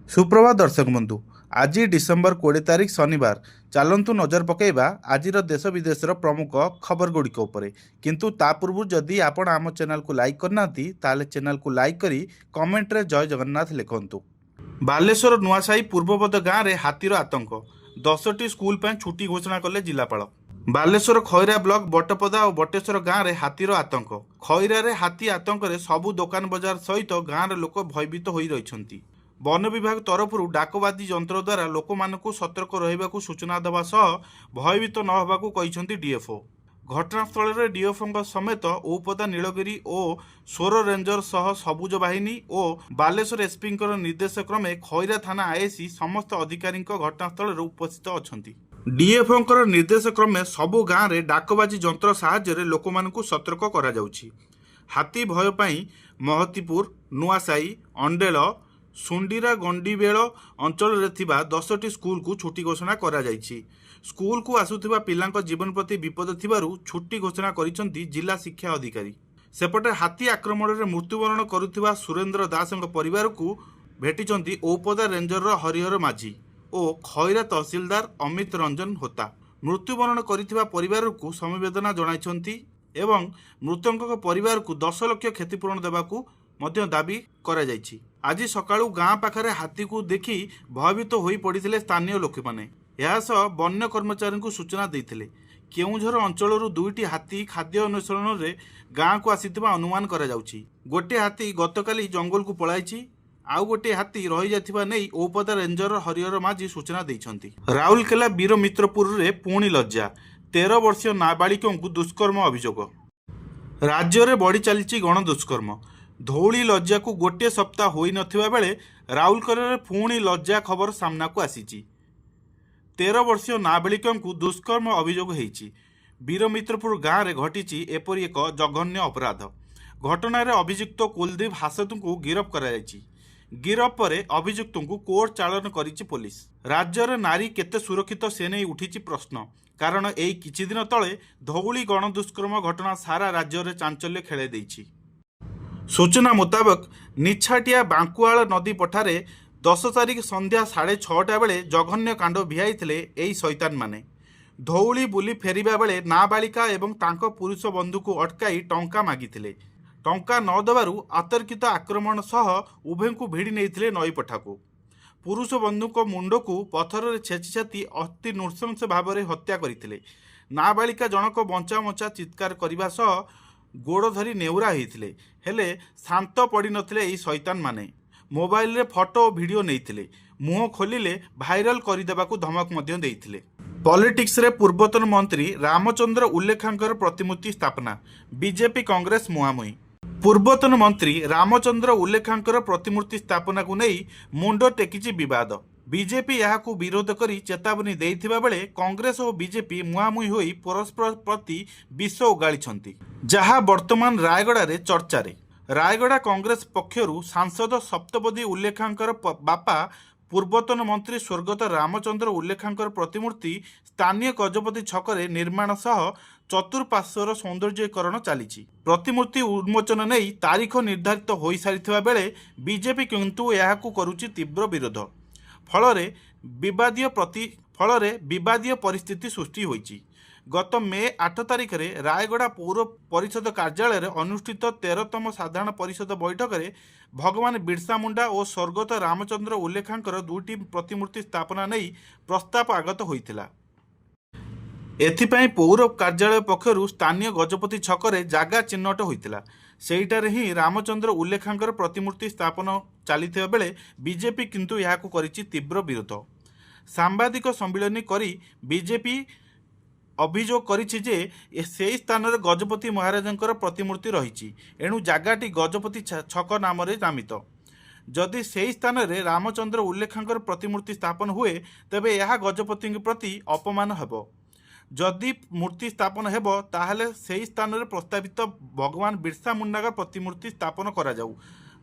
सुप्रभात दर्शक बंधु। आज डिसेम्बर 20 तारिख शनिवार। चलतु नजर पकईवा आजिर देश विदेशर प्रमुख खबर गुड़िक उपरे। किंतु ता पूर्व जदि आपण आम चैनल को लाइक करना ताले चैनल को लाइक करी कमेंट रे जय जगन्नाथ लिखंतु। बालेश्वर नुआसाही पूर्वपद गाँव में हाथीर आतंक, 10टी स्कूल पर छुट्टी घोषणा कले जिलापाल। बालेश्वर खैरा ब्लॉक बटपदा और बटेश्वर गाँव में हाथीर आतंक। खैरारे हाथी आतंक सबु दुकान बजार सहित गाँव लोक भयभीत हो रही। वन विभाग तरफ डाकबाजी यंत्र द्वारा लोक मानक सतर्क रहा सूचना देवा सह भयभीत न होबाकू कहिसेंती डीएफओ। घटनास्थल में डीएफओ समेत औपदा नीलगिरी और सोर रेंजर सह सबुज बाहिनी और बालेश्वर एसपी निर्देश क्रमे खैरा थाना आईएसी समस्त अधिकारी घटनास्थल में उपस्थित अच्छा। डीएफओ निर्देश क्रमे सबु गाँव में डाकबाजी यंत्र साहाय्य लोक मानक सतर्क करा जाउछि। हाथी भय पाई महतीपुर, नुआसाही, अंडेल, सुंडीरा गंडीबेल अंचल में 10टी स्कूल को छुट्टी घोषणा करा जाइछि। स्कूल को आसुथिबा पिलांक जीवन प्रति विपद थिबारु छुट्टी घोषणा करिसेंती जिला शिक्षा अधिकारी। सेपटे हाथी आक्रमण में मृत्युवरण करुथिबा सुरेंद्र दासଙ୍କ परिवार को भेटिचंती औपदा रेंजर हरिहर माझी और खैरा तहसीलदार अमित रंजन होता। मृत्युवरण करिथिबा परिवार को समवेदना जणाइछंती एवं मृतक परिवार को 10 लाख क्षतिपूरण देबाकू मध्य दाबी करा जाइछि। आज सकाळू गाँ पाखरे हाथी को देखि भयभीत होई पड़िथिले स्थानीय लोक माने। यह सह वन्य कर्मचारी को सूचना देइथिले। केउझर अंचलरू 2टी हाथी खाद्य अन्वेषण रे गाँ को आसीथिबा अनुमान करा जाउछि। गोटे हाथी गतकाली जंगल को पळाइछि, आउ गोटे हाथी रही जाथिबा नेई औपदा रेंजर हरिहर माझी सूचना दैछंती। राउरकेला वीर मित्रपुर रे पुणी लज्जा, 13 वर्षीय नाबालिका को दुष्कर्म अभियोग। राज्य में बढ़ी चली गण दुष्कर्म। धौली लज्जा को गोटे सप्ताह हो नथिबा बेले राउरकेला पुणी लज्जा खबर सामना को आसीची। 13 वर्षीय नाबालिका को दुष्कर्म अभियोग होईची। वीरमित्रपुर गाँव में घटी एपरी एक जघन्य अपराध। घटना अभियुक्त कुलदीप हासत को गिरफ्त कराई। गिरफ्त पर अभियुक्त को कोर्ट चालान करिछि पुलिस। राज्य में नारी केते सुरक्षित से नहीं उठी प्रश्न, कारण एई किछि दिन तले धौली गण दुष्कर्म घटना सारा राज्य में चांचल्य खेले देइछि। सूचना मुताबक निछाटिया बांकुआल नदी पठारे 10 तारिख संध्या 6:30 बेले जघन्य कांड भिआईथिले एई शैतान माने। धौली बुली फेरिबा बेले नाबालिका एवं तांको पुरुष बंधु को अटकाई टंका मागिथिले। टंका न देबारु आतर्कित आक्रमण सह उभय को भिड़ी नेइथिले नई पठाको। पुरुष बंधु को मुंड को पथर रे छेची छाती अति नृशंस भाव में हत्या करथिले। नाबालिका जनक बंचा मचा चित्कार करने सह गोड़ धरी नेउरा होते हेले शांत पड़ नथिले एई शैतान माने। मोबाइल रे फोटो और वीडियो नेइथिले। मुह खोलिले भाइराल करदेबाकू धमक मध्य देइथिले। पॉलिटिक्स रे पूर्वतन मंत्री रामचंद्र उल्लेखांकर प्रतिमूर्ति स्थापना, बीजेपी कांग्रेस मुहांमुही। पूर्वतन मंत्री रामचंद्र उल्लेखांकर प्रतिमूर्ति स्थापना को नहीं मुंड टेकिछि विवाद। बीजेपी यहाँ विरोध करी चेतावनी देइथिबा बेले कांग्रेस और बीजेपी मुहांमुही होई परस्पर प्रति विष उगाळिछंती, जहाँ वर्तमान रायगड़ा रे चर्चा रे। रायगड़ा कांग्रेस पक्षरु सांसद सप्तपदी उल्लेखांकर बापा पूर्वतन मंत्री स्वर्गत रामचंद्र उल्लेखांकर प्रतिमूर्ति स्थानीय गजपति छकरे निर्माण सह चतुर्पार्श्वर सौंदर्यीकरण चली। प्रतिमूर्ति उन्मोचन नहीं तारीख निर्धारित हो सारी बेले बीजेपी किंतु यहाकू करुछि तीव्र विरोध। फलरे विवादीय परिस्थिति सृष्टि होइछि। गत मे 8 तारिख में रायगड़ा पौर परिषद कार्यालय में अनुष्ठित 13तम साधारण परिषद बैठक में भगवान बिरसा मुंडा और स्वर्गत रामचंद्र उल्लेखांकर 2टी प्रतिमूर्ति स्थापना नहीं प्रस्ताव आगत होइथिला। एथिपाई पौर कार्यालय पक्षरु स्थानीय गजपति छकरे जागा चिन्हट होइथिला। सेहिटारे ही रामचंद्र उल्लेखांकर प्रतिमूर्ति स्थापन चलिथिबा बेले बीजेपी किंतु याकू करिछि तीव्र विरोध। सांबादिक सम्मिलन करी बीजेपी अभियोग करिछि जे सेही स्थान रे गजपति महाराजंकर प्रतिमूर्ति रहिछि, एणु जागाटी गजपति छक नाम रे नामित। जदि सेही स्थान रे रामचंद्र उल्लेखांकर प्रतिमूर्ति स्थापन हुए तेबे यह गजपति प्रति अपमान हेबो। जदि मूर्ति स्थापन हेबो ताहले सेही स्थान रे प्रस्तावित भगवान बिरसा मुंडा प्रतिमूर्ति स्थापन करा जाऊ,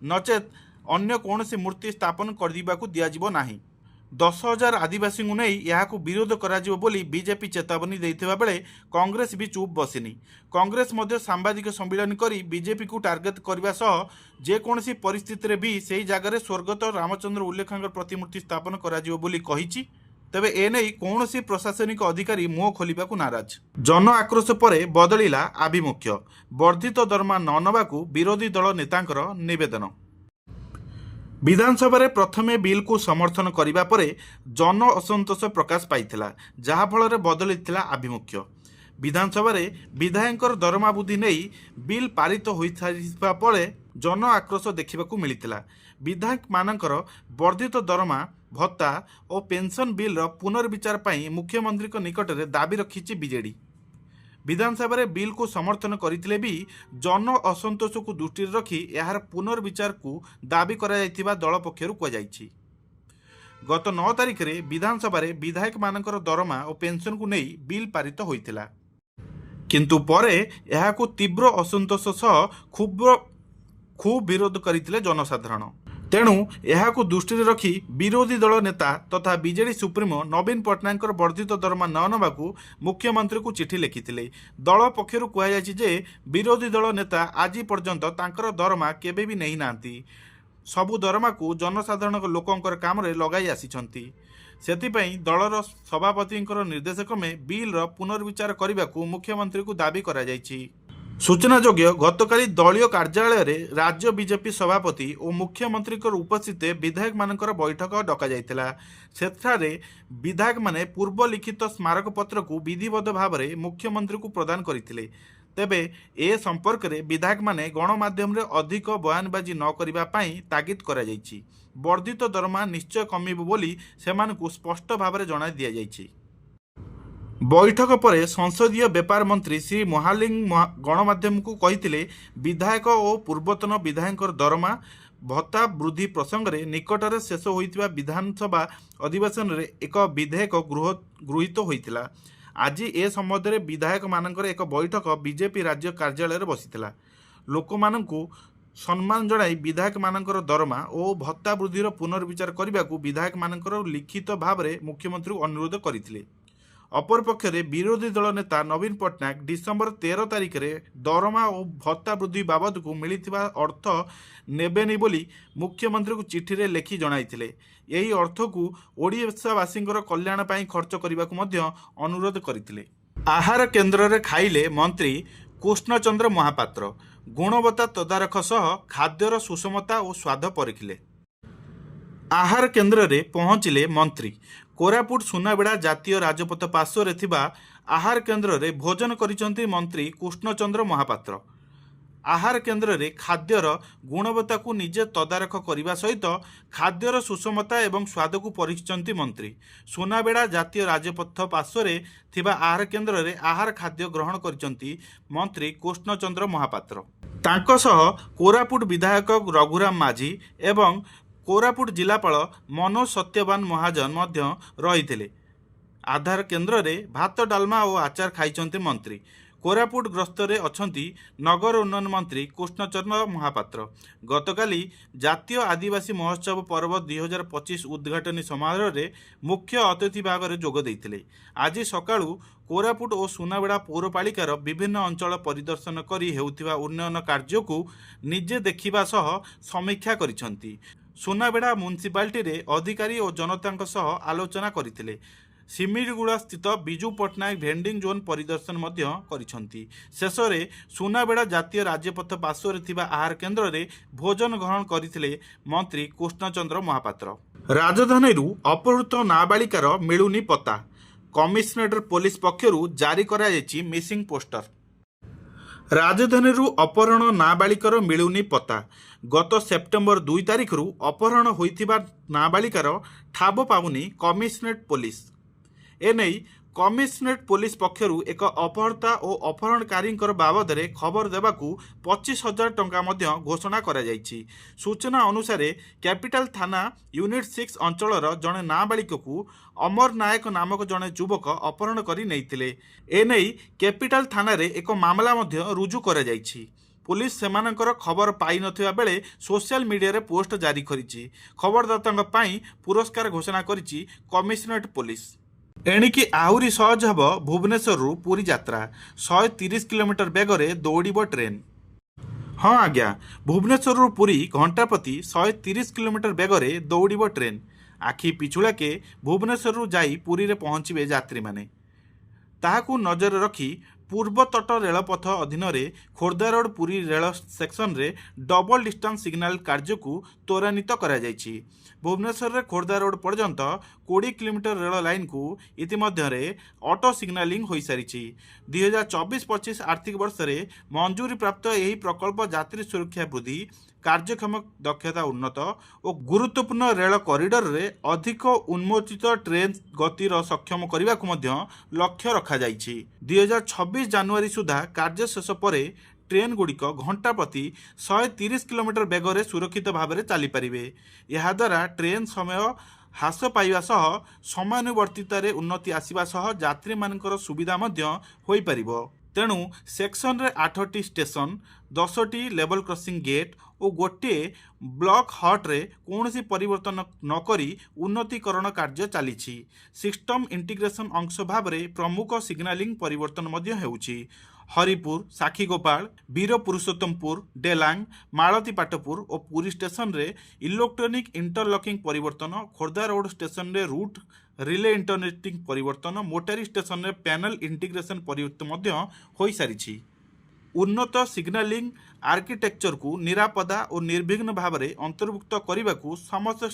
नचेत अन्य कौनसी मूर्ति स्थापन कर दिबाकू दिया जिवो नाही। 10,000 आदिवासी नहीं यहाँ विरोध कराजिबो बोली बीजेपी चेतावनी देइथिबा बेले कांग्रेस भी चुप बसिनी। कांग्रेस मध्य सांबादिक सम्मिलन करी बीजेपी को टार्गेट करने सह जेकोसी परिस्थिति भी सही जगार स्वर्गत रामचंद्र उल्लेखर प्रतिमूर्ति स्थापन कराजिबो बोली कहिछि। तेबे एने कौन प्रशासनिक अधिकारी मुह खोलिबा को नाराज। जन आक्रोश पर बदलिला आभिमुख्य। वर्धित दरमा न नबाकू विरोधी दल नेतांकर निवेदन। विधानसभा प्रथमे बिल को समर्थन करिबा परे जन असंतोष प्रकाश पाइथिला, जहा फल बदलिथिला आभिमुख्य। विधानसभा विधायकर दरमा वृद्धि नहीं बिल पारित होइथिबा परे जन आक्रोश देखिबाकू मिलिथिला। विधायक मानकर वर्धित दरमा भत्ता और पेंशन बिल पुनर्विचार पाई मुख्यमंत्री निकट में दाबी रखिछि बीजेडी। विधानसभा बिल को समर्थन करथिले भी जन असंतोष को दृष्टि रखी यार पुनर्विचार को दाबी कराइथिबा दल पक्षरु कहुଯାଇଛି। गत 9 तारिख में विधानसभा विधायक मानकर दरमा और पेंशन को नहीं बिल पारित होइथिला, किंतु परे याकू तीव्र असंतोष सह खूब विरोध करथिले जनसाधारण। तेणु यहाकू दृष्टि रखी विरोधी दल नेता तथा बीजेडी सुप्रीमो नवीन पट्टनायक वर्धित दरमा न नबाकू मुख्यमंत्री को चिठी लिखिथिले। दल पक्षरु कहुଯାଇଛି जे विरोधी दल नेता आज पर्यंत तांकर दरमा केबे भी नहीं नांती। सबु दरमा को जनसाधारण लोकंकर काम रे लगाई आसीछंती। सेतिपई दलर सभापति निर्देश क्रमे बिल पुनर्विचार करने को मुख्यमंत्री को दाबी करा जायछि। सूचनायोग्य गतकाली दलीय कार्यालय रे राज्य बीजेपी सभापति और मुख्यमंत्री उपस्थित विधायक मानकर बैठक डका जायतिला। सेठारे विधायक माने पूर्व लिखित स्मारक पत्र को विधिबद्ध भाव में मुख्यमंत्री को प्रदान करथिले। तेबे ए संपर्क में विधायक माने गणमाध्यम रे अधिक बयानबाजी न करिबा पई तागिद करा जायछि। वर्धित दरमा निश्चय कमिबो बोली सेमानकु स्पष्ट भाव में जणाई दिया जायछि। बैठक पर संसदीय व्यापार मंत्री श्री महालिंग गणमाध्यम को कही विधायक और पूर्वतन विधायक दरमा भत्ता वृद्धि प्रसंग में निकटर शेष होइतिबा विधानसभा अधिवेशन में एक विधेयक गृहीत होइतिला। आज ए संबंध में विधायक मानकर एक बैठक बीजेपी राज्य कार्यालय में बसिथिला। लोक मानकु सम्मान जणाई विधायक मानकर दरमा और भत्ता वृद्धि पुनर्विचार करने को विधायक मानकर लिखित भाव में मुख्यमंत्री अनुरोध करथिले। अपरपक्षे विरोधी दल नेता नवीन पट्टनायक डिसेम्बर 13 तारिख में दरमा और भत्ता वृद्धि बाबद को मिलिथिबा अर्थ नेबेनी बोली मुख्यमंत्री को चिठी रे लेखि जणाइथिले। यही अर्थ को ओडिशावासी कल्याण पाई खर्च करने को अनुरोध करथिले। आहार केन्द्र रे खाइले मंत्री कृष्णचंद्र महापात्र गुणवत्ता तदारख सह खाद्यर सुषमता और स्वाद परिखिले। आहार केन्द्र रे पहुंचिले मंत्री। कोरापुट सुनाबेड़ा जातीय राजपथ पार्श्व थिबा आहार केन्द्र रे भोजन करिसंती मंत्री कृष्णचंद्र महापात्र। आहार केन्द्र रे खाद्यर गुणवत्ता को निजे तदारख करने सहित खाद्यर सुषमता एवं स्वाद को परीक्षिंट मंत्री। सुनाबेड़ा जातीय राजपथ पार्श्व थिबा आहार केन्द्र रे आहार खाद्य ग्रहण करिसंती मंत्री कृष्णचंद्र महापात्र। तांको सह कोरापुट विधायक रघुराम माझी एवं कोरापुट जिलापाल मनोज सत्यवान महाजन मध्य रही। आधार केन्द्र रे भात डालमा और आचार खाइचंती मंत्री। कोरापुट ग्रस्ତରେ अछंती नगर उन्नयन मंत्री कृष्णचंद्र महापात्र। गतकाली जातीय आदिवासी महोत्सव पर्व 2025 उद्घाटनी समारोह रे मुख्य अतिथि भाग में जोग देइथिले। आज सकाळू कोरापुट और सुनाबेड़ा पौरपालिकार विभिन्न अंचल परिदर्शन करी हेउथिबा उन्नयन कार्य को निजे देखिबा सह समीक्षा करिसंती। सुनाबेड़ा म्युनिसिपालिटी रे अधिकारी और जनता सह आलोचना करथिले। सिमिरगुड़ा स्थित बिजू पट्टनायक भेंडिंग जोन परिदर्शन करिसंती। शेष में सुनाबेड़ा जातीय राजपथ पार्श्व थिबा आहार केन्द्र रे भोजन ग्रहण करथिले मंत्री कृष्णचंद्र महापात्र। राजधानी अपहृत नाबालिकार मिलुनी पता। कमिशनरेट पुलिस पक्षरु जारी कराଯାଇଛି मिसिंग पोस्टर। राजधानी अपहरण नाबालिकार मिलुनी पता। गत सेप्टेम्बर 2 तारिख अपहरण होइथिबा नाबालिकार ठाब पाउनी कमिशनरेट पुलिस। एने कमिशनरेट पुलिस पक्षरु एक अपहर्ता और अपहरणकारी बाबद में खबर देवाकू 25,000 टंका घोषणा करा जायछि। सूचना अनुसार कैपिटल थाना यूनिट 6 अंचलर जड़े नाबालिक को अमर नायक नामक जड़े युवक अपहरण कर नहीं। एने कैपिटल थाना रे एक मामला रुजु करा जायछि। पुलिस सेमानଙ୍କର खबर पाई नथिबा बेले सोशल मीडिया रे पोस्ट जारी करिछि। खबरदातांक पई पुरस्कार घोषणा करिछि कमिशनरेट पुलिस। एणिकी आहुरी सहज हब भुवनेश्वर पुरी यात्रा 130 किलोमीटर बेगरे दौड़िब ट्रेन। हाँ आज्ञा, भुवनेश्वर पुरी घंटा प्रति 130 किलोमीटर बेगरे दौड़िब ट्रेन। आखि पिछुड़ाके भुवनेश्वर जाई पुरी रे पहुँचे यात्री माने। ताहाकू नजर रखी पूर्वतट रेलपथ अधीन Khordha road Puri rail section रे डबल डिस्टेंस सिग्नाल कार्य को त्वरान्वित करा जायछि। भुवनेश्वर रे खोर्धा रोड पर्यंत 20 किलोमीटर रेल लाइन को इतिमध्य ऑटो सिग्नालिंग हो सारी। 2024-25 आर्थिक वर्ष में मंजूरी प्राप्त यही प्रकल्प यात्री सुरक्षा वृद्धि, कार्यक्षम दक्षता उन्नत और गुरुत्वपूर्ण रेल कॉरिडोर रे अधिक उन्मोचित ट्रेन गतिर सक्षम करने को लक्ष्य रखा जायछि। 2026 जनवरी सुधा कार्य शेष पर ट्रेन गुड़िक घंटा प्रति 130 किलोमीटर बेगरे सुरक्षित भाव में चली पारिबे। यह द्वारा ट्रेन समय ह्रास पाइबा सह समयानुवर्तित उन्नति आसिबा सह यात्री मानकर सुविधा मध्य होई परिबो। तेणु सेक्शन रे 8टी स्टेशन, 10टी लेवल क्रॉसिंग गेट और गोटे ब्लॉक हट रे कौनसी परिवर्तन नकरी उन्नतीकरण कार्य चलीछि। सिस्टम इंटीग्रेशन अंश भाव में प्रमुख सिग्नालिंग परिवर्तन मध्य हेउछि। हरिपुर, साखीगोपाल, वीर पुरुषोत्तमपुर, डेलांग, मालती पाटपुर और पुरी स्टेशन रे इलेक्ट्रोनिक इंटरलॉकिंग परिवर्तन, खोर्धा रोड स्टेशन रे रूट रिले इंटरनेटिंग परिवर्तन, मोटारी स्टेशन रे पैनल इंटीग्रेशन परिवर्तन मध्य होई सारिछि। उन्नत सिग्नालिंग आर्किटेक्चर को निरापदा और निर्विघ्न भाव में अंतर्भुक्त करने को समस्त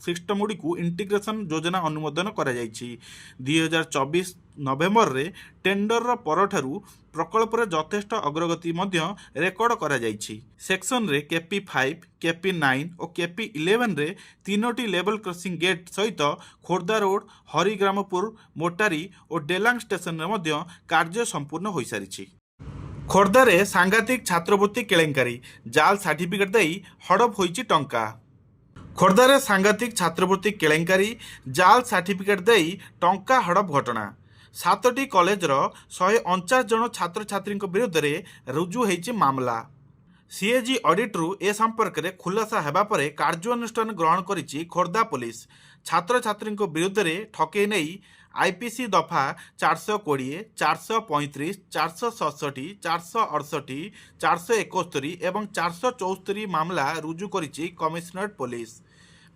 सिस्टम गुड़ी को इंटीग्रेशन योजना अनुमोदन करा जायछि। 2024 नवेम्बर रे टेंडर परठारु प्रकल्प रे यथेष्ट अग्रगति मध्य रेकर्ड करा जायछि। सेक्शन रे केपी 5, केपी 9 और केपी 11 रे 3टी लेवल क्रॉसिंग गेट सहित खोर्धा रोड, हरिग्रामपुर, मोटारी और डेलांग स्टेशन रे मध्य कार्य संपूर्ण हो सारिछि। खोर्धारे सांघातिक छात्रवृत्ति केलेंकारी, जाल सर्टिफिकेट देई हड़प होईछि टंका। खोर्धारे सांघातिक छात्रवृत्ति केलेंकारी, जाल सर्टिफिकेट देई टंका हड़प घटना। 7टी कॉलेजर 149 जन छात्र छात्री विरुद्ध में रुजु होईछि मामला। सीएजी ऑडिटरू ए संपर्क में खुलासा हेबा परे कार्यानुष्ठान ग्रहण करिछि खोर्धा पुलिस। छात्र छात्री विरुद्ध में ठकई नहीं आईपीसी दफा 420, 435, 467, 468, 471 एवं 474 मामला रुजु करिछि कमिशनरेट पुलिस।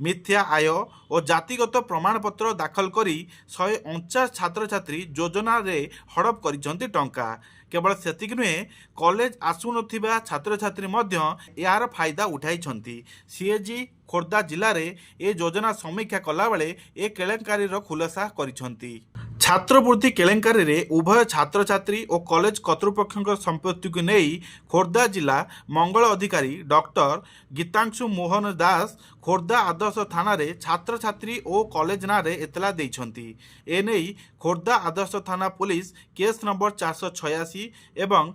मिथ्या आय और जातिगत प्रमाणपत्र दाखल करी 149 छात्र छात्री योजना रे हड़प करिसंती टंका। केवल सेतिक नुहे, कॉलेज आसुनथिबा छात्र छात्री मध्य यार फायदा उठाइछंती। सीएजी खोर्धा जिले में ए योजना समीक्षा कला बेले ए केलेंकारी खुलासा करिसंती। छात्रवृत्ति केलेंकारी रे उभय छात्र छात्री और कॉलेज कर्तृपक्ष संपत्ति को नहीं खोर्धा जिला मंगल अधिकारी डॉक्टर गीतांशु मोहन दास खोर्धा आदर्श थाना रे छात्र छात्री और कॉलेज ना रे एतला देइछंती। एने खोर्धा आदर्श थाना पुलिस केस नंबर 486 एवं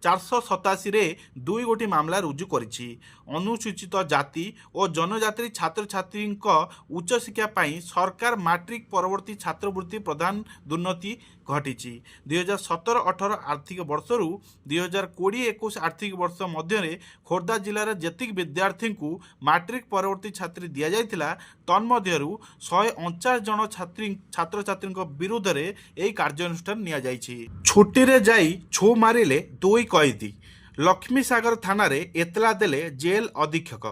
487 रे 2 गोटी मामला रुजु करिछि। अनुसूचित जाति और जनजाति छात्र छात्री उच्च शिक्षा पाई सरकार मैट्रिक परवर्ती छात्रवृत्ति प्रदान दुर्नीति घटी। 2017-18 आर्थिक वर्ष रु 2020-21 आर्थिक वर्ष मध्य खोर्धा जिलार जेतिक विद्यार्थी को मैट्रिक परवर्ती छात्री दि जाइथिला तन्मध्यरु 149 जन छात्र छात्री विरुद्ध में यही कार्यानुष्ठान निया जाइछि। छुट्टी रे जाई छो मारिले 2 कैदी। लक्ष्मी सागर थाना रे एतला देले जेल अधीक्षक।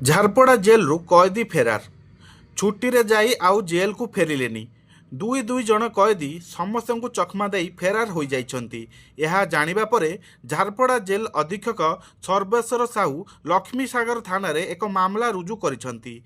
झारपड़ा जेल रु कैदी फेरार। छुट्टी रे जाई आउ जेल को फेरिलेनी। 2 जन कैदी समस्त को चकमा दे फेरार हो जाइछंती। यह जानिबा परे झारपड़ा जेल अधीक्षक सर्वेश्वर साहू लक्ष्मी सागर थाना रे एक मामला रुजु करिछंती।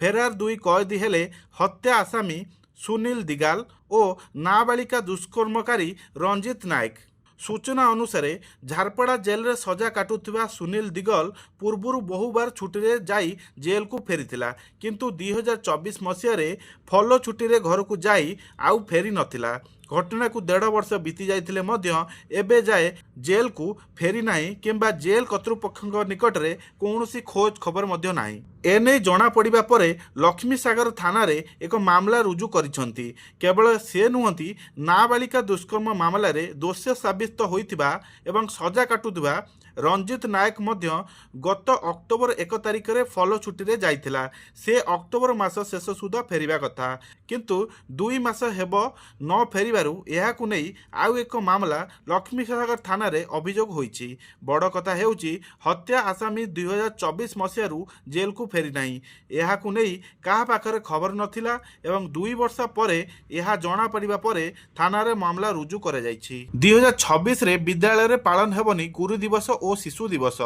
फेरार 2 कैदी हेले हत्या आसामी सुनील दिगाल और नाबालिका दुष्कर्मकारी रंजित नायक। सूचना अनुसार झारपड़ा जेल रे सजा काटुथिबा सुनील दिगल पूर्वरु बहुबार छुट्टी रे जाई जेल को फेरीथिला, किंतु 2024 मसीह रे फलो छुट्टी रे घर को जाई आउ फेरी नथिला। घटना को 1.5 वर्ष बीती जाइथिले मध्य एबे जाए जेल को फेरी नाही किंबा जेल कर्तृपक्ष निकट रे कौनसी खोज खबर मध्य नाही। एने जना पड़ा पर लक्ष्मीसागर थाना एक मामला रुजु करिसेंती। केवल से नुहति नाबालिका दुष्कर्म मामलें दोषी साब्यस्त होइथिबा एवं सजा काटुवा रंजित नायक मध्य गत अक्टोबर 1 तारिख में फल छुट्टी जाइथिला। से अक्टोबर मास शेष सुधा फेरिबा कथा, किंतु 2 मास हेब न फेरिबारु एहाकु नेई आउ एक मामला लक्ष्मीसागर थाना रे अभियोग होईछि। बड़ कथा हेउछि हत्या आसामी 2024 मसीहारू जेल को फेरी नाही। एहाकु नेई काहा पाखरे खबर नथिला एवं 2 वर्ष परे एहा जणा पड़िबा परे थाना रे मामला रुजु करे जाइछि। 2026 रे विद्यालय रे पालन हेबनी गुरु दिवस और शिशु दिवस।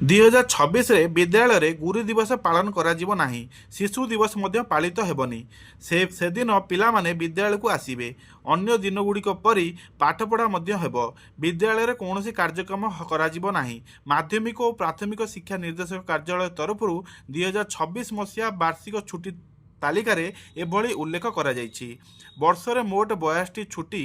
2026 रे विद्यालय रे गुरु दिवस पालन करा जीवो नाही, शिशु दिवस मध्य पालित हेबनी। से दिन पिला माने विद्यालय को आसीबे। अन्य दिन गुड़िक परी पाठपढ़ा मध्य हेबो। विद्यालय रे कौनसी कार्यक्रम करा जीवो नाही। माध्यमिक और प्राथमिक शिक्षा निर्देशक कार्यालय तरफरु 2026 मसीहा वार्षिक छुट्टी तालिका रे एभली उल्लेख करा जाइछि। वर्षरे मोट 82 छुट्टी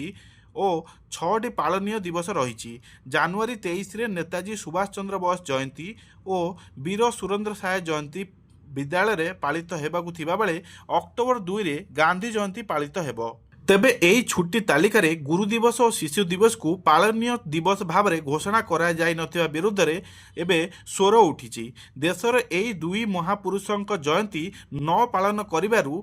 और 6टी पालनीय दिवस रही। जनवरी 23 रे नेताजी सुभाष चंद्र बोस जयंती और वीर सुरेंद्र साय जयंती विद्यालय रे पालित हेबाकु थिबा बेले अक्टोबर 2 रे गांधी जयंती पालित हेबो। तेबे एई छुट्टी तालिका रे गुरु दिवस और शिशु दिवस को पालनीय दिवस भाव में घोषणा करा जाय नथिबा विरुद्ध रे एबे स्वर उठिछि। देशर एई दुई महापुरुषंक जयंती न पालन करिबारु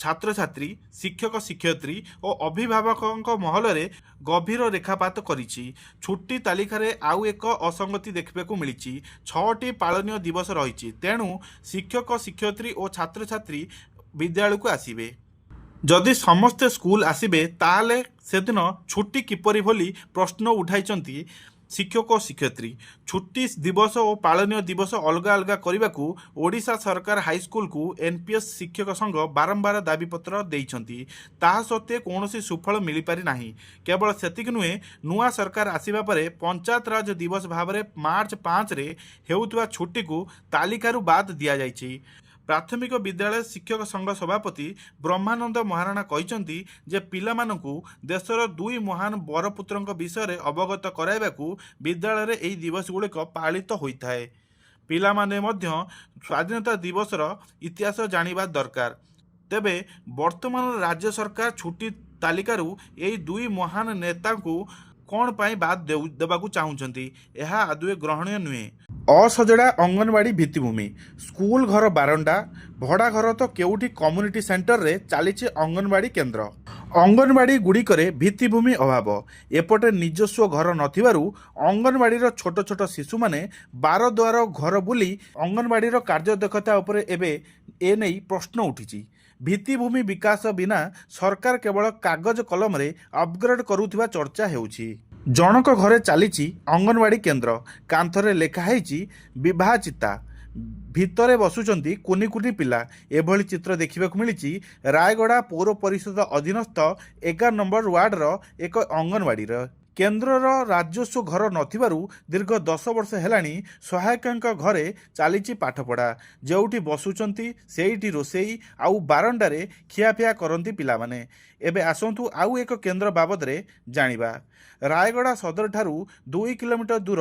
छात्र छात्री, शिक्षक शिक्षयित्री और अभिभावकों महल में गभीर रेखापात करिछि। छुट्टी तालिका रे आउ एक असंगति देखा मिली। 6टी पालनीय दिवस रही, तेणु शिक्षक शिक्षयित्री और छात्र छात्री विद्यालय को आसिबे। जदि समस्ते स्कूल आसिबे ताहले सेदिन छुट्टी किपरि बोली प्रश्न उठाइचंती शिक्षक और शिक्षयित्री। छुट्टी दिवस और पालनीय दिवस अलग अलग करने को ओडिशा सरकार हाईस्कूल को एनपीएस शिक्षक संघ बारंबार दाबीपत्र देइछंती। ताहा सत्वे कौनसी सुफल मिल पारि नाही। केवल सेतिक नुहे, नुआ सरकार आसिबा परे पंचायत राज दिवस भाव में मार्च 5 रे हेउतबा छुट्टी को तालिकारु बाद दिया जाइछि। प्राथमिक विद्यालय शिक्षक संघ सभापति ब्रह्मानंद महाराणा कहते जे पिलामानंकु देशर 2 महान बरपुत्रंक विषय अवगत कराइबाकू विद्यालय रे एही दिवस गुड़िक पालित होता है। पिलामाने मध्य स्वाधीनता दिवसर इतिहास जानिबा दरकार। तेबे वर्तमान राज्य सरकार छुट्टी तालिकारु एही 2 महान नेतांकु कौन पाई बाद देवाकू चाहूँगी, यह आदुए ग्रहणीय नुहे। असजड़ा अंगनवाड़ी भित्तिभूमि, स्कूल घर बारंडा, भड़ा घर तो केउठी कम्युनिटी सेंटर रे चलीचे अंगनवाड़ी केन्द्र। अंगनवाड़ी गुड़िकरे भित्तिभूमि अभाव, एपटे निजस्व घर नथिबारु अंगनवाड़ीर छोट छोट शिशु माने बार द्वार घर बुली अंगनवाड़ीर कार्यदक्षता उपरे एबे एने प्रश्न उठिछि। भित्तिभूमि विकास बिना सरकार केवल कागज कलम रे अपग्रेड करुथिबा चर्चा हेउछि। जनक घरे चलीछि अंगनवाड़ी केन्द्र, कांथरे लेखा हेछि विवाह चिता, भितरे बसुचंती कुनी कुनी पिला। एभली चित्र देखिबाकू मिलिछि रायगड़ा पौर परिषद अधीनस्थ 11 नंबर वार्डर एक अंगनवाड़ी। केन्द्रर राजस्व घर नथिबारु दीर्घ 10 वर्ष हेलाणी सहायकଙ୍କ घरे चलीछि पाठपढ़ा। जोउठी बसुचंती सेईठी रोसेई आउ बारंडारे खियापिया करंती पिलामाने। एबे आसंतु आउ एक केन्द्र बाबद रे जानिबा। रायगड़ा सदर ठारू 2 किलोमीटर दूर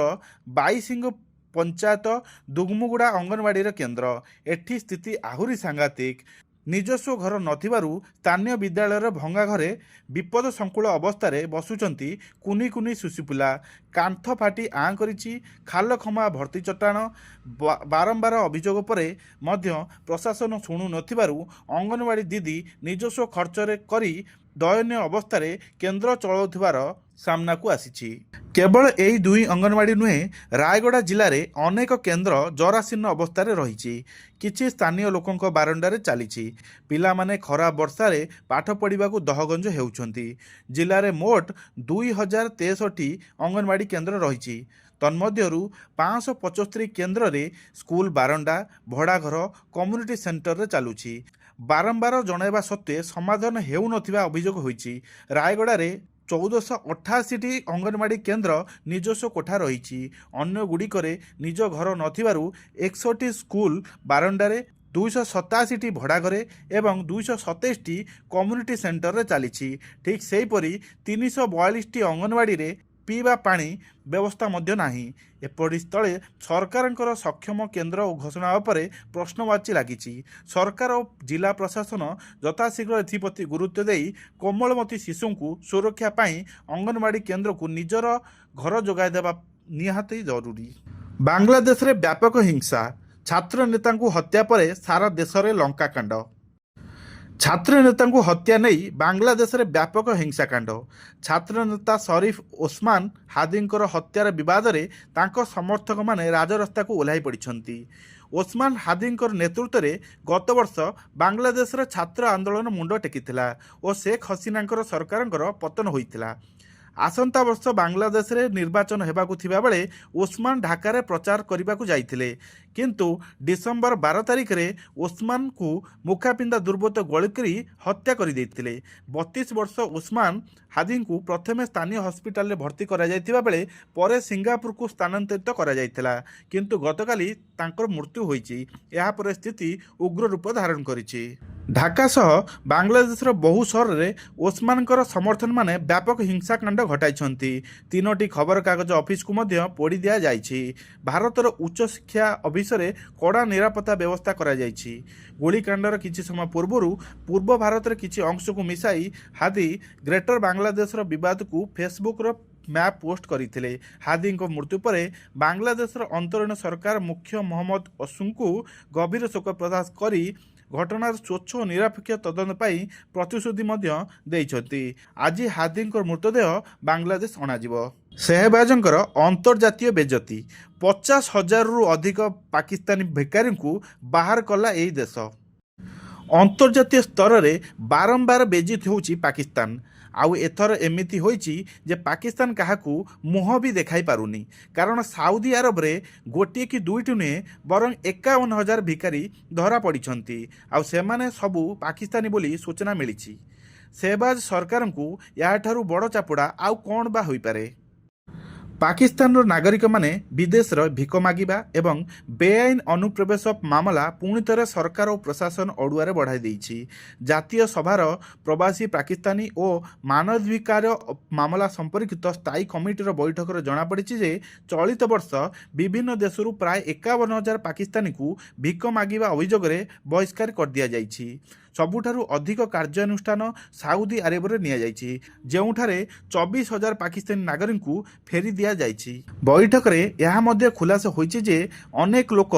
बाईसिंग पंचायत दुगमुगुड़ा अंगनवाड़ी केन्द्र। एठी स्थिति आहुरी सांघातिक। निजस्व घर नथिबारु स्थानीय विद्यालय भंगा घरे विपद संकुल अवस्था बसुचंती कुनी कुनी शिशुपिला। कांथ फाटी आँ करिछि, खाल खमा भर्ती चट्टाण। बारंबार अभियोग परे मध्य प्रशासन शुणु नथिबारु अंगनवाड़ी दीदी निजस्व खर्चरे करी दयनीय अवस्था केन्द्र चलाउथिबार सामना को आसीछि। केवल यही 2 अंगनवाड़ी नुहे, रायगड़ा जिले में अनेक केन्द्र जरासीर्ण अवस्था रही। किछि स्थानीय लोकों बारंडारे चलीछि। पिला माने खराब वर्षारे पाठ पढ़ा दहगंज हेउछंती। जिले में मोट 2063 अंगनवाड़ी केन्द्र रही। तन्मध्यरु 575 केन्द्र रे स्कूल बारंडा, भड़ा घर, कम्युनिटी सेंटर रे चालुछि। बारंबार जणाइबा सत्वे समाधान हेउ नथिबा अभियोग होईछि। रायगड़ा रे 1488 अंगनवाड़ी केन्द्र निजस्व कोठा रही। अन्य गुड़िकरे निज घर नथिबारु 61 स्कूल बारंडारे, 287 भड़ा घरे एवं 227 कम्युनिटी सेंटर रे चलीछि। ठीक सेहीपरि 342 अंगनवाड़ी रे ପିଇବା ପାଣି ବ୍ୟବସ୍ଥା ମଧ୍ୟ ନାହିଁ। ଏପରି ସ୍ଥଳେ ସରକାରଙ୍କର ସକ୍ଷମ କେନ୍ଦ୍ର ଓ ଘୋଷଣା ଉପରେ ପ୍ରଶ୍ନବାଚୀ ଲାଗିଛି। ସରକାର ଓ ଜିଲ୍ଲା ପ୍ରଶାସନ ଯଥାଶୀଘ୍ର ଏଥିପ୍ରତି ଗୁରୁତ୍ୱ ଦେଇ କୋମଳମତି ଶିଶୁଙ୍କୁ ସୁରକ୍ଷା ପାଇଁ ଅଙ୍ଗନବାଡ଼ି କେନ୍ଦ୍ରକୁ ନିଜର ଘର ଯୋଗାଇ ଦେବା ନିହାତି ଜରୁରୀ। ବାଂଲାଦେଶରେ ବ୍ୟାପକ ହିଂସା, ଛାତ୍ର ନେତାଙ୍କୁ ହତ୍ୟା ପରେ ସାରା ଦେଶରେ ଲଙ୍କାକାଣ୍ଡ। ଛାତ୍ର ନେତାଙ୍କୁ ହତ୍ୟା ନେଇ ବାଂଲାଦେଶରେ ବ୍ୟାପକ ହିଂସାକାଣ୍ଡ। ଛାତ୍ର ନେତା ଶରୀଫ ଓସମାନ ହାଦିଙ୍କର ହତ୍ୟାର ବିବାଦରେ ତାଙ୍କ ସମର୍ଥକମାନେ ରାଜରାସ୍ତାକୁ ଓହ୍ଲାଇ ପଡ଼ିଛନ୍ତି। ଓସମାନ ହାଦିଙ୍କର ନେତୃତ୍ୱରେ ଗତବର୍ଷ ବାଂଲାଦେଶରେ ଛାତ୍ର ଆନ୍ଦୋଳନ ମୁଣ୍ଡ ଟେକିଥିଲା ଓ ଶେଖ ହସିନାଙ୍କର ସରକାରଙ୍କର ପତନ ହୋଇଥିଲା। ଆସନ୍ତା ବର୍ଷ ବାଂଲାଦେଶରେ ନିର୍ବାଚନ ହେବାକୁ ଥିବାବେଳେ ଓସମାନ ଢାକାରେ ପ୍ରଚାର କରିବାକୁ ଯାଇଥିଲେ, କିନ୍ତୁ ଡିସେମ୍ବର 12 ତାରିଖରେ ଓସମାନଙ୍କୁ ମୁଖାପିନ୍ଧା ଦୁର୍ବୃତ୍ତ ଗୁଳି କରି ହତ୍ୟା କରିଦେଇଥିଲେ। 32 ବର୍ଷ ଓସମାନ ହାଦିଙ୍କୁ ପ୍ରଥମେ ସ୍ଥାନୀୟ ହସ୍ପିଟାଲରେ ଭର୍ତ୍ତି କରାଯାଇଥିବା ବେଳେ ପରେ ସିଙ୍ଗାପୁରକୁ ସ୍ଥାନାନ୍ତରିତ କରାଯାଇଥିଲା, କିନ୍ତୁ ଗତକାଲି ତାଙ୍କର ମୃତ୍ୟୁ ହୋଇଛି। ଏହାପରେ ସ୍ଥିତି ଉଗ୍ର ରୂପ ଧାରଣ କରିଛି। ଢାକା ସହ ବାଂଲାଦେଶର ବହୁ ସହରରେ ଓସମାନଙ୍କର ସମର୍ଥକମାନେ ବ୍ୟାପକ ହିଂସାକାଣ୍ଡ ଘଟାଇଛନ୍ତି। 3ଟି ଖବରକାଗଜ ଅଫିସକୁ ମଧ୍ୟ ପୋଡ଼ି ଦିଆଯାଇଛି। ଭାରତର ଉଚ୍ଚଶିକ୍ଷା ଅଫିସରେ କଡ଼ା ନିରାପତ୍ତା ବ୍ୟବସ୍ଥା କରାଯାଇଛି। ଗୁଳିକାଣ୍ଡର କିଛି ସମୟ ପୂର୍ବରୁ ପୂର୍ବ ଭାରତର କିଛି ଅଂଶକୁ ମିଶାଇ ହାଦି ଗ୍ରେଟର ବାଂଲାଦେଶର ବିବାଦକୁ ଫେସବୁକର ମ୍ୟାପ୍ ପୋଷ୍ଟ କରିଥିଲେ। ହାଦିଙ୍କ ମୃତ୍ୟୁ ପରେ ବାଂଲାଦେଶର ଅନ୍ତରୀଣ ସରକାର ମୁଖ୍ୟ ମହମ୍ମଦ ଅସୁଙ୍କୁ ଗଭୀର ଶୋକ ପ୍ରକାଶ କରି ଘଟଣାର ସ୍ୱଚ୍ଛ ଓ ନିରପେକ୍ଷ ତଦନ୍ତ ପାଇଁ ପ୍ରତିଶ୍ରୁତି ମଧ୍ୟ ଦେଇଛନ୍ତି। ଆଜି ହାଦିଙ୍କ ମୃତଦେହ ବାଂଲାଦେଶ ଅଣାଯିବ। ସେହବାଜଙ୍କର ଅନ୍ତର୍ଜାତୀୟ ବେଜତି, 50,000ରୁ ଅଧିକ ପାକିସ୍ତାନୀ ଭିକାରୀଙ୍କୁ ବାହାର କଲା ଏହି ଦେଶ। ଅନ୍ତର୍ଜାତୀୟ ସ୍ତରରେ ବାରମ୍ବାର ବେଜିତ ହେଉଛି ପାକିସ୍ତାନ। ଆଉ ଏଥର ଏମିତି ହୋଇଛି ଯେ ପାକିସ୍ତାନ କାହାକୁ ମୁହଁ ବି ଦେଖାଇ ପାରୁନି, କାରଣ ସାଉଦି ଆରବରେ ଗୋଟିଏ କି ଦୁଇଟି ନୁହେଁ ବରଂ 51,000 ଭିକାରୀ ଧରା ପଡ଼ିଛନ୍ତି। ଆଉ ସେମାନେ ସବୁ ପାକିସ୍ତାନୀ ବୋଲି ସୂଚନା ମିଳିଛି। ସେହବାଜ ସରକାରଙ୍କୁ ଏହାଠାରୁ ବଡ଼ ଚାପୁଡ଼ା ଆଉ କ'ଣ ବା ହୋଇପାରେ? ପାକିସ୍ତାନର ନାଗରିକମାନେ ବିଦେଶର ଭିକ ମାଗିବା ଏବଂ ବେଆଇନ ଅନୁପ୍ରବେଶ ମାମଲା ପୁଣି ଥରେ ସରକାର ଓ ପ୍ରଶାସନ ଅଡ଼ୁଆରେ ବଢ଼ାଇ ଦେଇଛି। ଜାତୀୟ ସଭାର ପ୍ରବାସୀ ପାକିସ୍ତାନୀ ଓ ମାନବାଧିକାର ମାମଲା ସମ୍ପର୍କିତ ସ୍ଥାୟୀ କମିଟିର ବୈଠକରେ ଜଣାପଡ଼ିଛି ଯେ ଚଳିତ ବର୍ଷ ବିଭିନ୍ନ ଦେଶରୁ ପ୍ରାୟ 51,000 ପାକିସ୍ତାନୀକୁ ଭିକ ମାଗିବା ଅଭିଯୋଗରେ ବହିଷ୍କାର କରିଦିଆଯାଇଛି। ସବୁଠାରୁ ଅଧିକ କାର୍ଯ୍ୟାନୁଷ୍ଠାନ ସାଉଦି ଆରବରେ ନିଆଯାଇଛି, ଯେଉଁଠାରେ 24,000 ପାକିସ୍ତାନୀ ନାଗରିକଙ୍କୁ ଫେରି ଦିଆଯାଇଛି। ବୈଠକରେ ଏହା ମଧ୍ୟ ଖୁଲାସା ହୋଇଛି ଯେ ଅନେକ ଲୋକ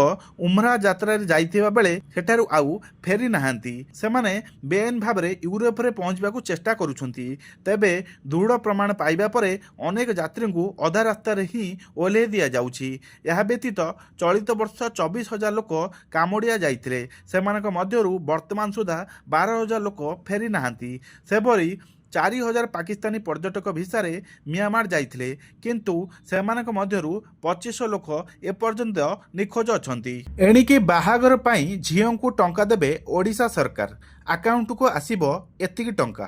ଉମ୍ରା ଯାତ୍ରାରେ ଯାଇଥିବା ବେଳେ ସେଠାରୁ ଆଉ ଫେରି ନାହାନ୍ତି। ସେମାନେ ବେଆଇନ ଭାବରେ ୟୁରୋପରେ ପହଞ୍ଚିବାକୁ ଚେଷ୍ଟା କରୁଛନ୍ତି। ତେବେ ଦୃଢ଼ ପ୍ରମାଣ ପାଇବା ପରେ ଅନେକ ଯାତ୍ରୀଙ୍କୁ ଅଧା ରାସ୍ତାରେ ହିଁ ଓହ୍ଲାଇ ଦିଆଯାଉଛି। ଏହା ବ୍ୟତୀତ ଚଳିତ ବର୍ଷ 24,000 ଲୋକ କାମୋଡ଼ିଆ ଯାଇଥିଲେ। ସେମାନଙ୍କ ମଧ୍ୟରୁ ବର୍ତ୍ତମାନ ସୁଦ୍ଧା 12,000 ଲୋକ ଫେରି ନାହାନ୍ତି। ସେପରି 4,000 ପାକିସ୍ତାନୀ ପର୍ଯ୍ୟଟକ ଭିସାରେ ମିଆଁମାର ଯାଇଥିଲେ, କିନ୍ତୁ ସେମାନଙ୍କ ମଧ୍ୟରୁ 25 ଲୋକ ଏପର୍ଯ୍ୟନ୍ତ ନିଖୋଜ ଅଛନ୍ତି। ଏଣିକି ବାହାଘର ପାଇଁ ଝିଅଙ୍କୁ ଟଙ୍କା ଦେବେ ଓଡ଼ିଶା ସରକାର, ଆକାଉଣ୍ଟକୁ ଆସିବ ଏତିକି ଟଙ୍କା।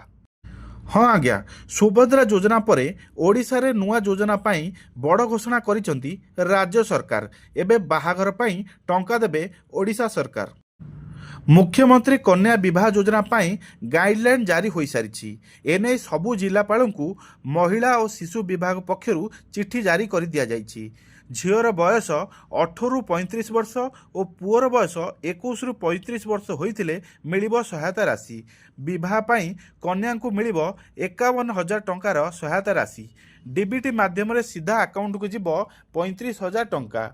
ହଁ ଆଜ୍ଞା, ସୁଭଦ୍ରା ଯୋଜନା ପରେ ଓଡ଼ିଶାରେ ନୂଆ ଯୋଜନା ପାଇଁ ବଡ଼ ଘୋଷଣା କରିଛନ୍ତି ରାଜ୍ୟ ସରକାର। ଏବେ ବାହାଘର ପାଇଁ ଟଙ୍କା ଦେବେ ଓଡ଼ିଶା ସରକାର। ମୁଖ୍ୟମନ୍ତ୍ରୀ କନ୍ୟା ବିବାହ ଯୋଜନା ପାଇଁ ଗାଇଡଲାଇନ୍ ଜାରି ହୋଇସାରିଛି। ଏନେଇ ସବୁ ଜିଲ୍ଲାପାଳଙ୍କୁ ମହିଳା ଓ ଶିଶୁ ବିଭାଗ ପକ୍ଷରୁ ଚିଠି ଜାରି କରି ଦିଆଯାଇଛି। ଝିଅର ବୟସ 18ରୁ 35 ବର୍ଷ ଓ ପୁଅର ବୟସ 21ରୁ 35 ବର୍ଷ ହୋଇଥିଲେ ମିଳିବ ସହାୟତା ରାଶି। ବିବାହ ପାଇଁ କନ୍ୟାଙ୍କୁ ମିଳିବ 51,000 ଟଙ୍କାର ସହାୟତା ରାଶି। ଡିବିଟି ମାଧ୍ୟମରେ ସିଧା ଆକାଉଣ୍ଟକୁ ଯିବ 35,000 ଟଙ୍କା।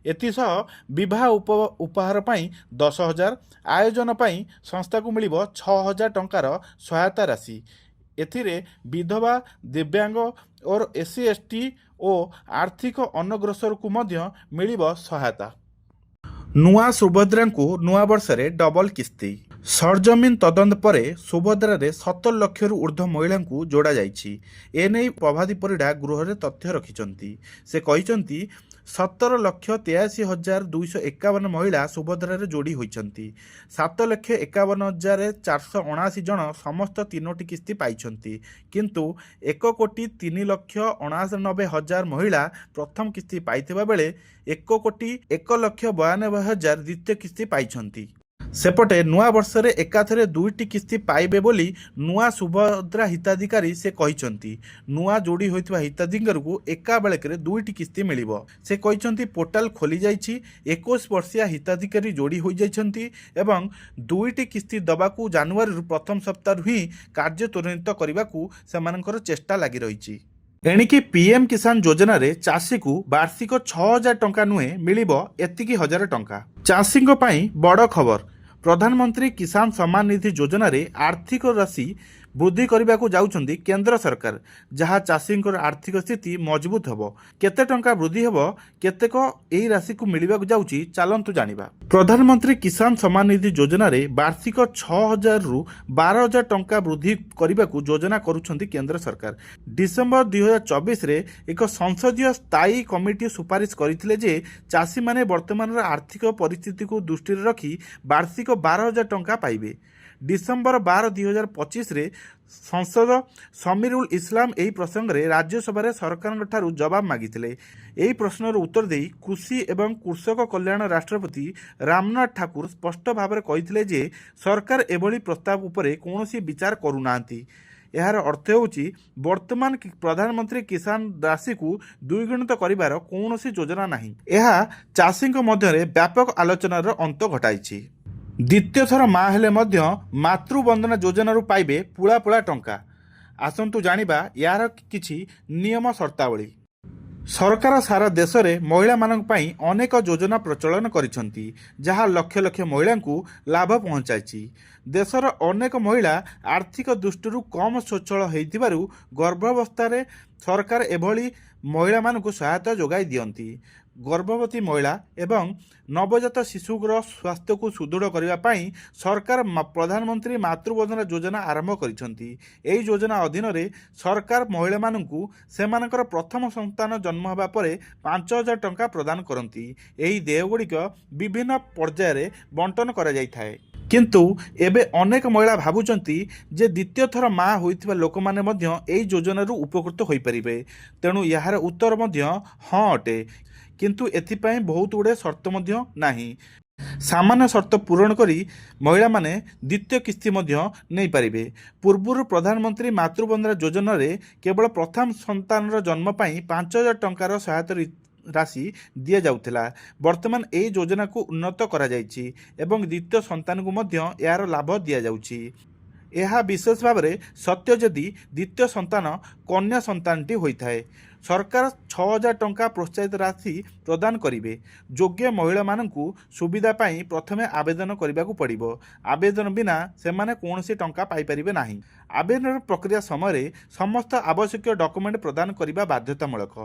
ଏଥିସହ ବିବାହ ଉପହାର ପାଇଁ 10,000, ଆୟୋଜନ ପାଇଁ ସଂସ୍ଥାକୁ ମିଳିବ 6,000 ଟଙ୍କାର ସହାୟତା ରାଶି। ଏଥିରେ ବିଧବା, ଦିବ୍ୟାଙ୍ଗ ଓ SC/ST ଓ ଆର୍ଥିକ ଅନଗ୍ରସରକୁ ମଧ୍ୟ ମିଳିବ ସହାୟତା। ନୂଆ ସୁଭଦ୍ରାଙ୍କୁ ନୂଆବର୍ଷରେ ଡବଲ କିସ୍ତି। ସରଜମିନ ତଦନ୍ତ ପରେ ସୁଭଦ୍ରାରେ 70 ଲକ୍ଷରୁ ଉର୍ଦ୍ଧ୍ୱ ମହିଳାଙ୍କୁ ଯୋଡ଼ାଯାଇଛି। ଏନେଇ ପ୍ରଭାତୀ ପରିଡ଼ା ଗୃହରେ ତଥ୍ୟ ରଖିଛନ୍ତି। ସେ କହିଛନ୍ତି 17,83,251 ମହିଳା ସୁଭଦ୍ରାରେ ଯୋଡ଼ି ହୋଇଛନ୍ତି। 7,51,479 ଜଣ ସମସ୍ତ 3ଟି କିସ୍ତି ପାଇଛନ୍ତି, କିନ୍ତୁ 1,03,99,000 ମହିଳା ପ୍ରଥମ କିସ୍ତି ପାଇଥିବା ବେଳେ 1,01,92,000 ଦ୍ୱିତୀୟ କିସ୍ତି ପାଇଛନ୍ତି। ସେପଟେ ନୂଆ ବର୍ଷରେ ଏକାଥରେ 2ଟି କିସ୍ତି ପାଇବେ ବୋଲି ନୂଆ ସୁଭଦ୍ରା ହିତାଧିକାରୀ ସେ କହିଛନ୍ତି। ନୂଆ ଯୋଡ଼ି ହୋଇଥିବା ହିତାଧିକାରୀଙ୍କୁ ଏକାବେଳକରେ 2ଟି କିସ୍ତି ମିଳିବ। ସେ କହିଛନ୍ତି ପୋର୍ଟାଲ ଖୋଲିଯାଇଛି, 21 ବର୍ଷିଆ ହିତାଧିକାରୀ ଯୋଡ଼ି ହୋଇଯାଇଛନ୍ତି ଏବଂ 2ଟି କିସ୍ତି ଦେବାକୁ ଜାନୁଆରୀରୁ ପ୍ରଥମ ସପ୍ତାହରୁ ହିଁ କାର୍ଯ୍ୟ ତ୍ୱରାନ୍ୱିତ କରିବାକୁ ସେମାନଙ୍କର ଚେଷ୍ଟା ଲାଗି ରହିଛି। ଏଣିକି ପିଏମ୍ କିଷାନ ଯୋଜନାରେ ଚାଷୀକୁ ବାର୍ଷିକ 6,000 ଟଙ୍କା ନୁହେଁ, ମିଳିବ ଏତିକି 1,000 ଟଙ୍କା। ଚାଷୀଙ୍କ ପାଇଁ ବଡ଼ ଖବର। ପ୍ରଧାନମନ୍ତ୍ରୀ କିଷାନ ସମ୍ମାନ ନିଧି ଯୋଜନାରେ ଆର୍ଥିକ ରାଶି ବୃଦ୍ଧି କରିବାକୁ ଯାଉଛନ୍ତି କେନ୍ଦ୍ର ସରକାର, ଯାହା ଚାଷୀଙ୍କର ଆର୍ଥିକ ସ୍ଥିତି ମଜବୁତ ହେବ। କେତେ ଟଙ୍କା ବୃଦ୍ଧି ହେବ, କେତେକ ଏହି ରାଶିକୁ ମିଳିବାକୁ ଯାଉଛି, ଚାଲନ୍ତୁ ଜାଣିବା। ପ୍ରଧାନମନ୍ତ୍ରୀ କିଷାନ ସମ୍ମାନ ନିଧି ଯୋଜନାରେ ବାର୍ଷିକ 6,000ରୁ 12,000 ଟଙ୍କା ବୃଦ୍ଧି କରିବାକୁ ଯୋଜନା କରୁଛନ୍ତି କେନ୍ଦ୍ର ସରକାର। ଡିସେମ୍ବର 2024ରେ ଏକ ସଂସଦୀୟ ସ୍ଥାୟୀ କମିଟି ସୁପାରିଶ କରିଥିଲେ ଯେ ଚାଷୀମାନେ ବର୍ତ୍ତମାନର ଆର୍ଥିକ ପରିସ୍ଥିତିକୁ ଦୃଷ୍ଟିରେ ରଖି ବାର୍ଷିକ 12,000 ଟଙ୍କା ପାଇବେ। ଡିସେମ୍ବର 12, 2025ରେ ସଂସଦ ସମୀରୁଲ ଇସଲାମ ଏହି ପ୍ରସଙ୍ଗରେ ରାଜ୍ୟସଭାରେ ସରକାରଙ୍କ ଠାରୁ ଜବାବ ମାଗିଥିଲେ। ଏହି ପ୍ରଶ୍ନର ଉତ୍ତର ଦେଇ କୃଷି ଏବଂ କୃଷକ କଲ୍ୟାଣ ରାଷ୍ଟ୍ରପତି ରାମନାଥ ଠାକୁର ସ୍ପଷ୍ଟ ଭାବରେ କହିଥିଲେ ଯେ ସରକାର ଏଭଳି ପ୍ରସ୍ତାବ ଉପରେ କୌଣସି ବିଚାର କରୁନାହାନ୍ତି। ଏହାର ଅର୍ଥ ହେଉଛି ବର୍ତ୍ତମାନ ପ୍ରଧାନମନ୍ତ୍ରୀ କିଷାନ ରାଶିକୁ ଦ୍ୱିଗୁଣିତ କରିବାର କୌଣସି ଯୋଜନା ନାହିଁ। ଏହା ଚାଷୀଙ୍କ ମଧ୍ୟରେ ବ୍ୟାପକ ଆଲୋଚନାର ଅନ୍ତ ଘଟାଇଛି। ଦ୍ୱିତୀୟ ଥର ମା ହେଲେ ମଧ୍ୟ ମାତୃବନ୍ଦନା ଯୋଜନାରୁ ପାଇବେ ପୁଳା ପୁଳା ଟଙ୍କା। ଆସନ୍ତୁ ଜାଣିବା ଏହାର କିଛି ନିୟମ ସର୍ତ୍ତାବଳୀ। ସରକାର ସାରା ଦେଶରେ ମହିଳାମାନଙ୍କ ପାଇଁ ଅନେକ ଯୋଜନା ପ୍ରଚଳନ କରିଛନ୍ତି, ଯାହା ଲକ୍ଷ ଲକ୍ଷ ମହିଳାଙ୍କୁ ଲାଭ ପହଞ୍ଚାଇଛି। ଦେଶର ଅନେକ ମହିଳା ଆର୍ଥିକ ଦୃଷ୍ଟିରୁ କମ୍ ସ୍ୱଚ୍ଛଳ ହୋଇଥିବାରୁ ଗର୍ଭାବସ୍ଥାରେ ସରକାର ଏଭଳି ମହିଳାମାନଙ୍କୁ ସହାୟତା ଯୋଗାଇ ଦିଅନ୍ତି। ଗର୍ଭବତୀ ମହିଳା ଏବଂ ନବଜାତ ଶିଶୁର ସ୍ୱାସ୍ଥ୍ୟକୁ ସୁଦୃଢ଼ କରିବା ପାଇଁ ସରକାର ପ୍ରଧାନମନ୍ତ୍ରୀ ମାତୃବନ୍ଦନା ଯୋଜନା ଆରମ୍ଭ କରିଛନ୍ତି। ଏହି ଯୋଜନା ଅଧୀନରେ ସରକାର ମହିଳାମାନଙ୍କୁ ସେମାନଙ୍କର ପ୍ରଥମ ସନ୍ତାନ ଜନ୍ମ ହେବା ପରେ 5,000 ଟଙ୍କା ପ୍ରଦାନ କରନ୍ତି। ଏହି ଦେୟଗୁଡ଼ିକ ବିଭିନ୍ନ ପର୍ଯ୍ୟାୟରେ ବଣ୍ଟନ କରାଯାଇଥାଏ। କିନ୍ତୁ ଏବେ ଅନେକ ମହିଳା ଭାବୁଛନ୍ତି ଯେ ଦ୍ୱିତୀୟ ଥର ମା ହୋଇଥିବା ଲୋକମାନେ ମଧ୍ୟ ଏହି ଯୋଜନାରୁ ଉପକୃତ ହୋଇପାରିବେ। ତେଣୁ ଏହାର ଉତ୍ତର ମଧ୍ୟ ହଁ ଅଟେ, କିନ୍ତୁ ଏଥିପାଇଁ ବହୁତ ଗୁଡ଼ିଏ ସର୍ତ୍ତ ମଧ୍ୟ ନାହିଁ। ସାମାନ୍ୟ ସର୍ତ୍ତ ପୂରଣ କରି ମହିଳାମାନେ ଦ୍ୱିତୀୟ କିସ୍ତି ମଧ୍ୟ ନେଇପାରିବେ। ପୂର୍ବରୁ ପ୍ରଧାନମନ୍ତ୍ରୀ ମାତୃବନ୍ଦନା ଯୋଜନାରେ କେବଳ ପ୍ରଥମ ସନ୍ତାନର ଜନ୍ମ ପାଇଁ 5,000 ଟଙ୍କାର ସହାୟତା ରାଶି ଦିଆଯାଉଥିଲା। ବର୍ତ୍ତମାନ ଏହି ଯୋଜନାକୁ ଉନ୍ନତ କରାଯାଇଛି ଏବଂ ଦ୍ୱିତୀୟ ସନ୍ତାନକୁ ମଧ୍ୟ ଏହାର ଲାଭ ଦିଆଯାଉଛି। ଏହା ବିଶେଷ ଭାବରେ ସତ୍ୟ ଯଦି ଦ୍ୱିତୀୟ ସନ୍ତାନ କନ୍ୟା ସନ୍ତାନଟି ହୋଇଥାଏ। ସରକାର 6,000 ଟଙ୍କା ପ୍ରୋତ୍ସାହିତ ରାଶି ପ୍ରଦାନ କରିବେ। ଯୋଗ୍ୟ ମହିଳାମାନଙ୍କୁ ସୁବିଧା ପାଇଁ ପ୍ରଥମେ ଆବେଦନ କରିବାକୁ ପଡ଼ିବ। ଆବେଦନ ବିନା ସେମାନେ କୌଣସି ଟଙ୍କା ପାଇପାରିବେ ନାହିଁ। ଆବେଦନ ପ୍ରକ୍ରିୟା ସମୟରେ ସମସ୍ତ ଆବଶ୍ୟକୀୟ ଡକୁମେଣ୍ଟ ପ୍ରଦାନ କରିବା ବାଧ୍ୟତାମୂଳକ।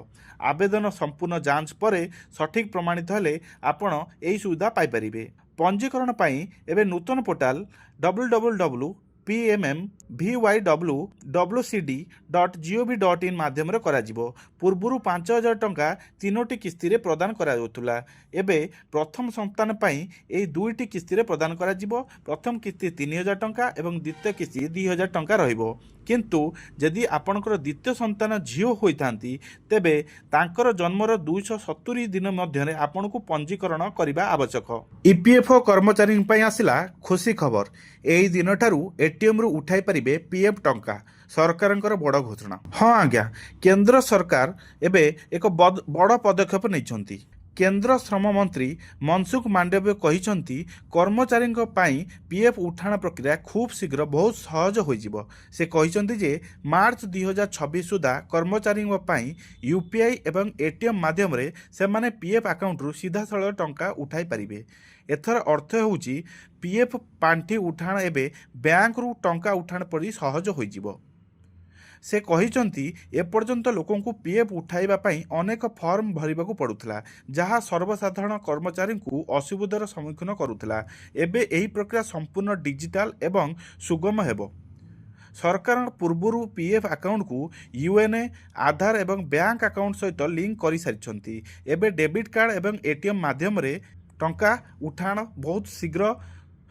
ଆବେଦନ ସମ୍ପୂର୍ଣ୍ଣ ଯାଞ୍ଚ ପରେ ସଠିକ୍ ପ୍ରମାଣିତ ହେଲେ ଆପଣ ଏହି ସୁବିଧା ପାଇପାରିବେ। ପଞ୍ଜୀକରଣ ପାଇଁ ଏବେ ନୂତନ ପୋର୍ଟାଲ www.pmmvywcd.gov.in ମାଧ୍ୟମରେ କରାଯିବ। ପୂର୍ବରୁ 5,000 ଟଙ୍କା 3ଟି କିସ୍ତିରେ ପ୍ରଦାନ କରାଯାଉଥିଲା। ଏବେ ପ୍ରଥମ ସନ୍ତାନ ପାଇଁ ଏହି 2ଟି କିସ୍ତିରେ ପ୍ରଦାନ କରାଯିବ। ପ୍ରଥମ କିସ୍ତି 3,000 ଟଙ୍କା ଏବଂ ଦ୍ୱିତୀୟ କିସ୍ତି 2,000 ଟଙ୍କା ରହିବ। କିନ୍ତୁ ଯଦି ଆପଣଙ୍କର ଦ୍ୱିତୀୟ ସନ୍ତାନ ଝିଅ ହୋଇଥାନ୍ତି, ତେବେ ତାଙ୍କର ଜନ୍ମର 270 ଦିନ ମଧ୍ୟରେ ଆପଣଙ୍କୁ ପଞ୍ଜୀକରଣ କରିବା ଆବଶ୍ୟକ। ଇପିଏଫ୍ଓ କର୍ମଚାରୀଙ୍କ ପାଇଁ ଆସିଲା ଖୁସି ଖବର। ଏହି ଦିନଠାରୁ ଏଟିଏମ୍ରୁ ଉଠାଇ ପାରିବେ ପିଏଫ୍ ଟଙ୍କା। ସରକାରଙ୍କର ବଡ଼ ଘୋଷଣା। ହଁ ଆଜ୍ଞା, କେନ୍ଦ୍ର ସରକାର ଏବେ ଏକ ବଡ଼ ପଦକ୍ଷେପ ନେଇଛନ୍ତି। କେନ୍ଦ୍ର ଶ୍ରମ ମନ୍ତ୍ରୀ ମନସୁଖ ମାଣ୍ଡବ୍ୟ କହିଛନ୍ତି କର୍ମଚାରୀଙ୍କ ପାଇଁ ପିଏଫ୍ ଉଠାଣ ପ୍ରକ୍ରିୟା ଖୁବ୍ ଶୀଘ୍ର ବହୁତ ସହଜ ହୋଇଯିବ। ସେ କହିଛନ୍ତି ଯେ ମାର୍ଚ୍ଚ 2026 ସୁଦ୍ଧା କର୍ମଚାରୀଙ୍କ ପାଇଁ ୟୁପିଆଇ ଏବଂ ଏଟିଏମ୍ ମାଧ୍ୟମରେ ସେମାନେ ପିଏଫ୍ ଆକାଉଣ୍ଟରୁ ସିଧାସଳଖ ଟଙ୍କା ଉଠାଇ ପାରିବେ। ଏଥର ଅର୍ଥ ହେଉଛି ପିଏଫ୍ ପାଣ୍ଠି ଉଠାଣ ଏବେ ବ୍ୟାଙ୍କରୁ ଟଙ୍କା ଉଠାଣ ପରି ସହଜ ହୋଇଯିବ। ସେ କହିଛନ୍ତି ଏପର୍ଯ୍ୟନ୍ତ ଲୋକଙ୍କୁ ପିଏଫ୍ ଉଠାଇବା ପାଇଁ ଅନେକ ଫର୍ମ ଭରିବାକୁ ପଡ଼ୁଥିଲା, ଯାହା ସର୍ବସାଧାରଣ କର୍ମଚାରୀଙ୍କୁ ଅସୁବିଧାର ସମ୍ମୁଖୀନ କରୁଥିଲା। ଏବେ ଏହି ପ୍ରକ୍ରିୟା ସମ୍ପୂର୍ଣ୍ଣ ଡିଜିଟାଲ ଏବଂ ସୁଗମ ହେବ। ସରକାର ପୂର୍ବରୁ ପିଏଫ୍ ଆକାଉଣ୍ଟକୁ ୟୁଏନ୍ଏ, ଆଧାର ଏବଂ ବ୍ୟାଙ୍କ ଆକାଉଣ୍ଟ ସହିତ ଲିଙ୍କ କରିସାରିଛନ୍ତି। ଏବେ ଡେବିଟ୍ କାର୍ଡ଼ ଏବଂ ଏଟିଏମ୍ ମାଧ୍ୟମରେ ଟଙ୍କା ଉଠାଣ ବହୁତ ଶୀଘ୍ର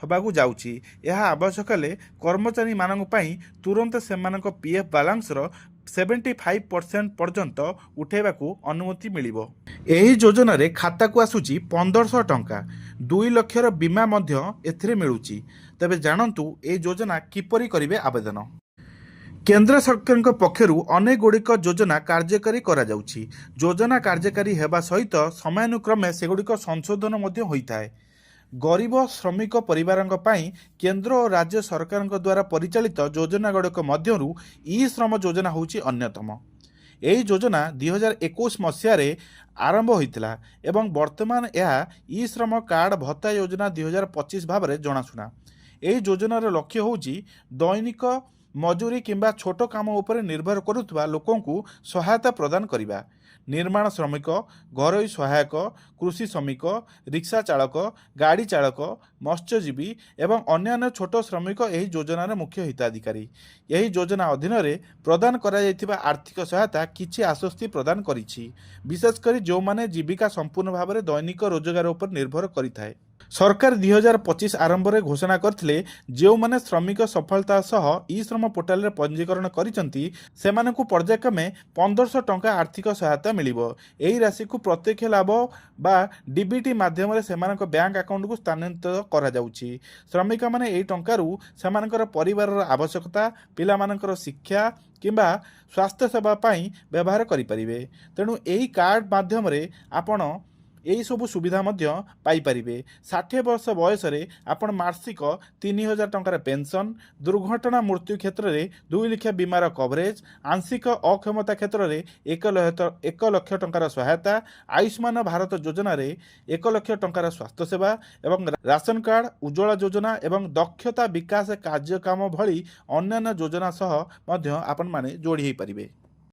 ହେବାକୁ ଯାଉଛି। ଏହା ଆବଶ୍ୟକ ହେଲେ କର୍ମଚାରୀମାନଙ୍କ ପାଇଁ ତୁରନ୍ତ ସେମାନଙ୍କ ପିଏଫ୍ ବାଲାନ୍ସର 75% पर्यंत उठाइबाकू अनुमति मिलिबो। एही योजनारे खाताकू आसुची 1500 टंका। 2 लक्षर बीमा मध्य एथिरे मिलुची। तबे जानंतु ए योजना किपरि करिवे आवेदन। केंद्र सरकार पक्षर अनेक गुड़िक योजना कार्यकारी करा जाउछि। योजना कार्यकारी हेबा सहित समयानुक्रमे सेगुड़िक संशोधन मध्य होइथाय। गरीब श्रमिक परिवारंक पई केंद्र और राज्य सरकार द्वारा परिचालित योजना गुड़िक मध्यरु ई श्रम योजना होउछि अन्यतम। एही योजना 2021 मसीह आरंभ होइतिला एवं वर्तमान यह ई श्रम कार्ड भत्ता योजना 2025 भाव में जनाशुना। एही योजनार लक्ष्य होउछि दैनिक मजूरी किंबा छोट काम उपर निर्भर करुवा लोकंकु सहायता प्रदान करिबा। निर्माण श्रमिक, घरोई सहायक, कृषि श्रमिक, रिक्शा चालक, गाड़ी चालक, मत्स्यजीवी एवं अन्यान्य छोट श्रमिक एही योजनार मुख्य हिताधिकारी। एही योजना अधीन प्रदान करा जायतिबा आर्थिक सहायता किछि आश्वस्ति प्रदान करिछि, विशेषकर जो माने जीविका संपूर्ण भाव में दैनिक रोजगार उपर निर्भर करिथाय। सरकार 2025 आरंभ में घोषणा करथिले जो माने श्रमिक सफलता सह ई श्रम पोर्टाल रे पंजीकरण करिसंती सेमानकु पर्यायक्रमे 1500 टंका आर्थिक सहायता मिलिबो। एही राशि को प्रत्यक्ष लाभ बा डीबीटी माध्यम रे सेमानक बैंक अकाउंट को स्थानांतरित करा जाउछि। श्रमिक माने एही टंकारु सेमानकर परिवार आवश्यकता, पिला मानकर शिक्षा किंबा स्वास्थ्य सेवा पई व्यवहार करि परिबे। तेणु एही कार्ड माध्यम रे आपण यही सब सुविधा पाई परिबे। 60 वर्ष बयस आपण मासिक 3000 टंकार पेंशन, दुर्घटना मृत्यु क्षेत्र में 2 लाख बीमार कवरेज, आंशिक अक्षमता क्षेत्र में 1 लाख टंकार सहायता, आयुष्मान भारत योजना रे 1 लाख टंकार स्वास्थ्य सेवा एवं राशन कार्ड, उज्ज्वला योजना एवं दक्षता विकास कार्यक्रम भली अन्य योजना सह आपण माने जोड़ी पारिबे।